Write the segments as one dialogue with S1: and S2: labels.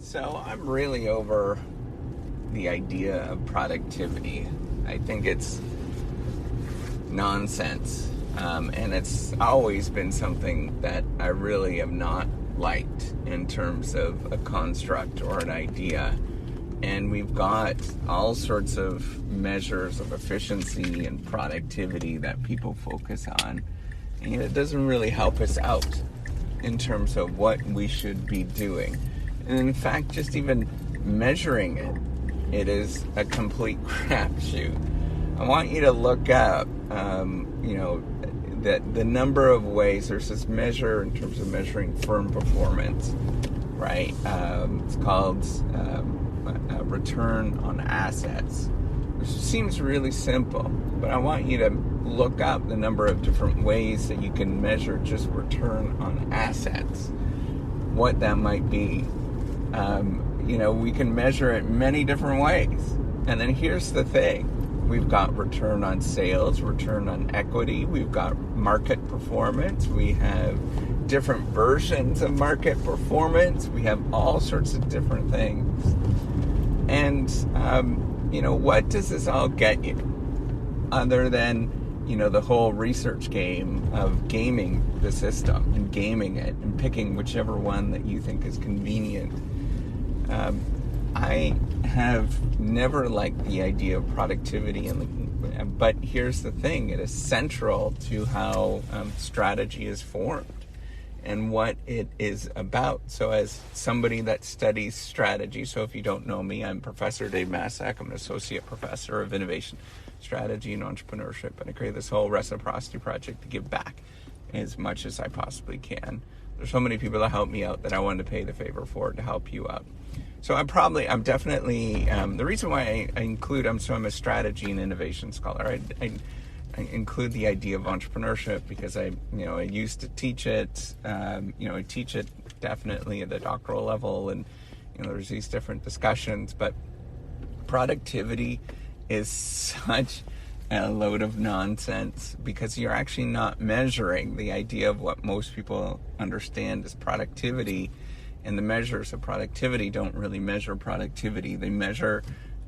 S1: So I'm really over the idea of productivity. I think it's nonsense. And it's always been something that I really have not liked in terms of a construct or an idea. And we've got all sorts of measures of efficiency and productivity that people focus on. And it doesn't really help us out in terms of what we should be doing. And in fact, just even measuring it is a complete crapshoot. I want you to look up, that the number of ways there's this measure in terms of measuring firm performance, right? It's called return on assets, which seems really simple, but I want you to look up the number of different ways that you can measure just return on assets, what that might be. We can measure it many different ways. And then here's the thing. We've got return on sales, return on equity. We've got market performance. We have different versions of market performance. We have all sorts of different things. And, what does this all get you? Other than, the whole research game of gaming the system and gaming it and picking whichever one that you think is convenient. I have never liked the idea of productivity, but here's the thing. It is central to how strategy is formed and what it is about. So as somebody that studies strategy, so if you don't know me, I'm Professor Dave Massac. I'm an associate professor of innovation, strategy, and entrepreneurship, and I created this whole reciprocity project to give back as much as I possibly can. There's so many people that help me out that I wanted to pay the favor for to help you out. So I'm definitely, the reason why I'm a strategy and innovation scholar. I include the idea of entrepreneurship because I used to teach it. I teach it definitely at the doctoral level, and there's these different discussions. But productivity is such a load of nonsense because you're actually not measuring the idea of what most people understand as productivity. And the measures of productivity don't really measure productivity. They measure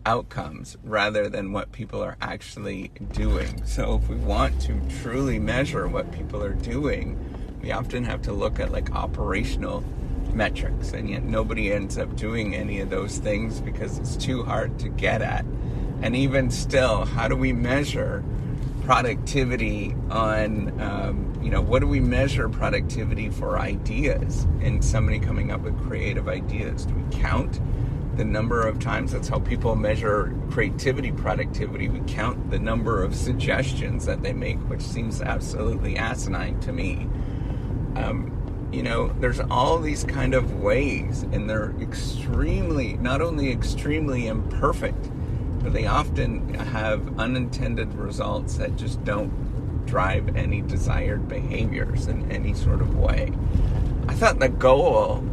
S1: outcomes rather than what people are actually doing. So if we want to truly measure what people are doing, we often have to look at operational metrics. And yet nobody ends up doing any of those things because it's too hard to get at. And even still, how do we measure productivity on, what do we measure productivity for ideas and somebody coming up with creative ideas? Do we count the number of times? That's how people measure creativity, productivity. We count the number of suggestions that they make, which seems absolutely asinine to me. There's all these kind of ways, and they're not only extremely imperfect, but they often have unintended results that just don't drive any desired behaviors in any sort of way. I thought the goal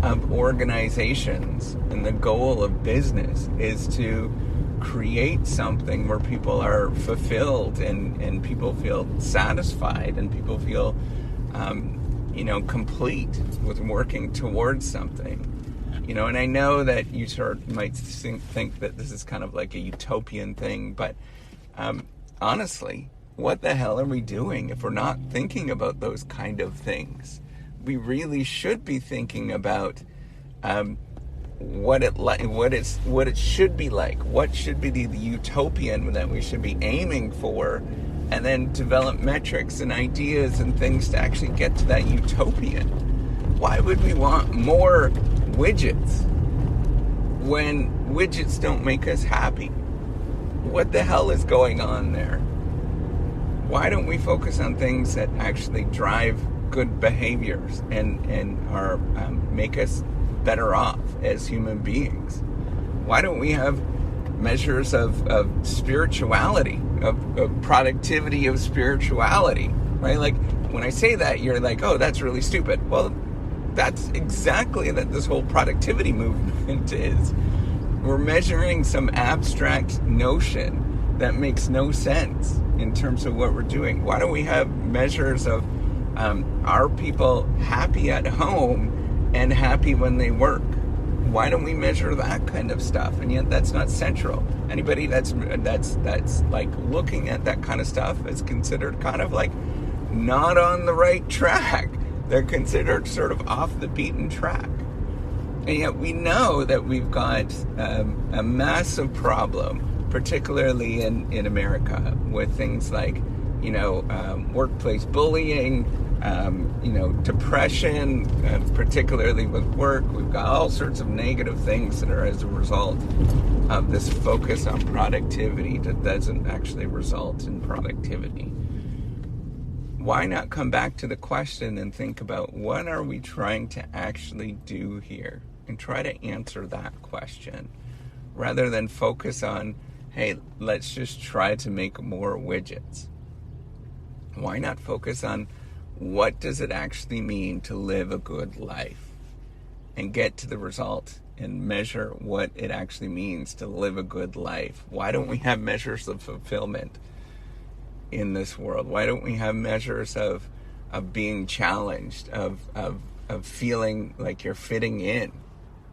S1: of organizations and the goal of business is to create something where people are fulfilled and people feel satisfied and people feel, complete with working towards something. And I know that you might think that this is kind of like a utopian thing, but honestly, what the hell are we doing if we're not thinking about those kind of things? We really should be thinking about what it should be like, what should be the utopian that we should be aiming for, and then develop metrics and ideas and things to actually get to that utopian. Why would we want more widgets when widgets don't make us happy? What the hell is going on there? Why don't we focus on things that actually drive good behaviors and are make us better off as human beings? Why don't we have measures of spirituality, of productivity of spirituality, right? Like when I say that, you're like, oh, that's really stupid. Well, that's exactly that this whole productivity movement is. We're measuring some abstract notion that makes no sense in terms of what we're doing. Why don't we have measures of are people happy at home and happy when they work? why don't we measure that kind of stuff? And yet that's not central. Anybody that's like looking at that kind of stuff is considered kind of like not on the right track. They're considered sort of off the beaten track. And yet we know that we've got a massive problem, particularly in America, with things like, workplace bullying, depression, particularly with work. We've got all sorts of negative things that are as a result of this focus on productivity that doesn't actually result in productivity. Why not come back to the question and think about what are we trying to actually do here, and try to answer that question rather than focus on, hey, let's just try to make more widgets. Why not focus on what does it actually mean to live a good life, and get to the result and measure what it actually means to live a good life? Why don't we have measures of fulfillment in this world? Why don't we have measures of being challenged, of feeling like you're fitting in?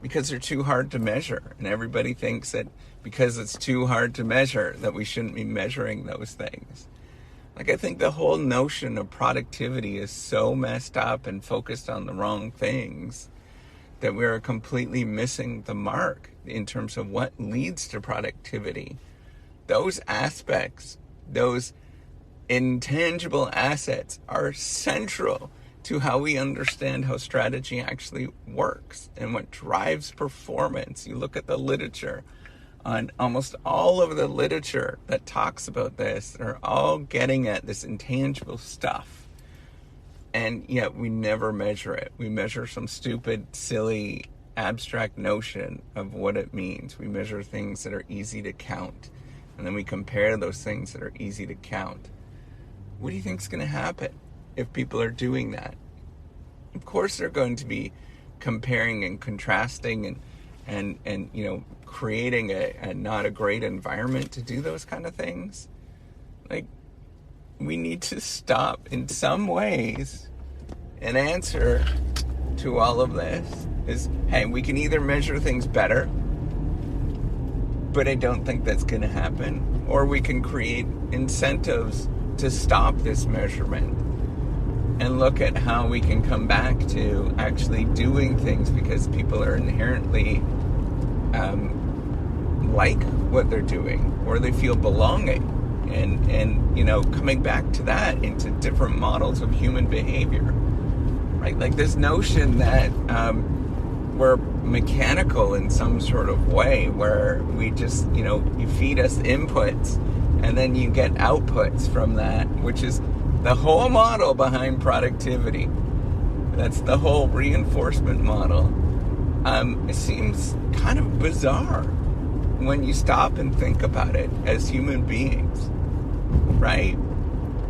S1: Because they're too hard to measure, and everybody thinks that because it's too hard to measure that we shouldn't be measuring those things. Like, I think the whole notion of productivity is so messed up and focused on the wrong things that we're completely missing the mark in terms of what leads to productivity. Those aspects, those intangible assets, are central to how we understand how strategy actually works and what drives performance. You look at the literature, on almost all of the literature that talks about this, they're all getting at this intangible stuff. And yet we never measure it. We measure some stupid, silly, abstract notion of what it means. We measure things that are easy to count, and then we compare those things that are easy to count. What do you think is going to happen if people are doing that? Of course they're going to be comparing and contrasting and creating a not a great environment to do those kind of things. Like, we need to stop in some ways. An answer to all of this is, hey, we can either measure things better, but I don't think that's going to happen, or we can create incentives to stop this measurement and look at how we can come back to actually doing things because people are inherently like what they're doing, or they feel belonging, and coming back to that into different models of human behavior, right? Like this notion that we're mechanical in some sort of way, where we just, you feed us inputs and then you get outputs from that, which is the whole model behind productivity. That's the whole reinforcement model. It seems kind of bizarre when you stop and think about it as human beings, right?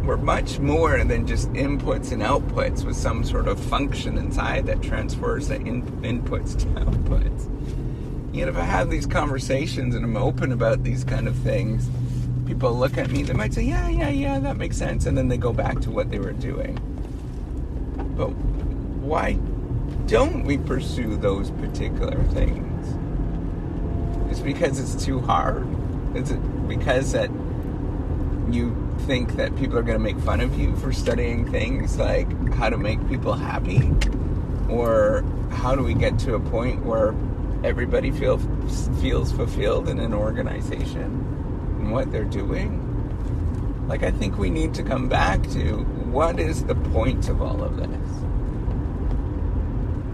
S1: We're much more than just inputs and outputs with some sort of function inside that transfers the inputs to outputs. If I have these conversations and I'm open about these kind of things, people look at me, they might say, yeah, that makes sense, and then they go back to what they were doing. But why don't we pursue those particular things? Is it because it's too hard? Is it because that you think that people are going to make fun of you for studying things like how to make people happy? Or how do we get to a point where everybody feels fulfilled in an organization and what they're doing? Like, I think we need to come back to what is the point of all of this,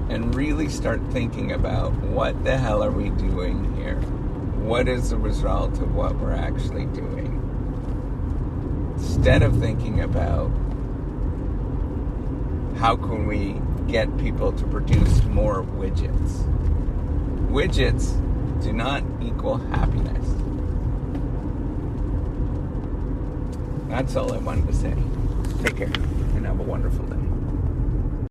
S1: and really start thinking about what the hell are we doing here? What is the result of what we're actually doing? Instead of thinking about how can we get people to produce more widgets. Widgets do not equal happiness. That's all I wanted to say. Take care and have a wonderful day.